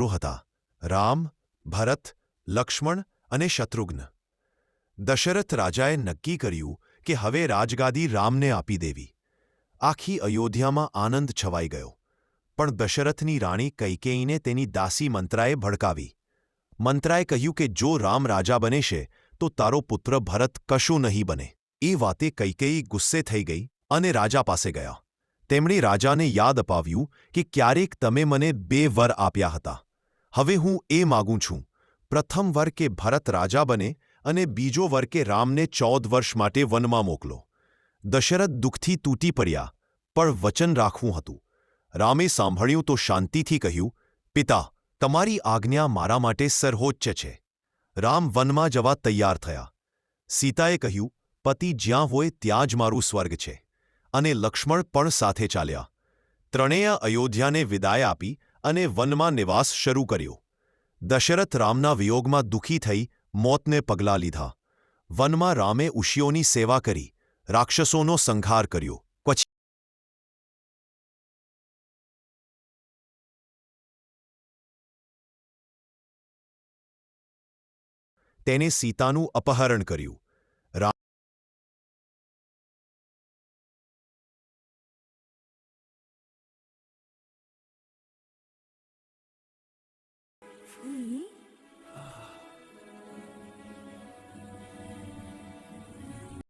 પુત્રો હતા: રામ, ભરત, લક્ષ્મણ અને શત્રુઘ્ન. દશરથ રાજાએ નક્કી કર્યું કે હવે રાજગાદી રામને આપી દેવી. આખી અયોધ્યામાં આનંદ છવાઈ ગયો. પણ દશરથની રાણી કૈકેયીને તેની દાસી મંત્રાએ ભડકાવી. મંત્રાએ કહ્યું કે જો રામ રાજા બને છે તો તારો પુત્ર ભરત કશું નહીં બને. એ વાતે કૈકેયી ગુસ્સે થઈ ગઈ અને રાજા પાસે ગયા. તેમણે રાજાને યાદ અપાવ્યું કે ક્યારેક તમે મને 2 વર આપ્યા હતા. હવે હું એ માગું છું, પ્રથમ વર કે ભરત રાજા બને અને બીજો વર કે રામને 14 વર્ષ માટે વનમાં મોકલો. દશરથ દુઃખથી તૂટી પડ્યા, પણ વચન રાખવું હતું. રામે સાંભળ્યું તો શાંતિથી કહ્યું, પિતા, તમારી આજ્ઞા મારા માટે સર્વોચ્ચ છે. રામ વનમાં જવા તૈયાર થયા. સીતાએ કહ્યું, પતિ જ્યાં હોય ત્યાં જ મારું સ્વર્ગ છે. અને લક્ષ્મણ પણ સાથે ચાલ્યા. ત્રણેય અયોધ્યાને વિદાય આપી અને વનમાં નિવાસ શરૂ કર્યો. દશરથ રામના વિયોગમાં દુઃખી થઈ મોતને પગલાં લીધા. વનમાં રામે ઋષિઓની સેવા કરી, રાક્ષસોનો સંહાર કર્યો. પછી તેને સીતાનું અપહરણ કર્યું.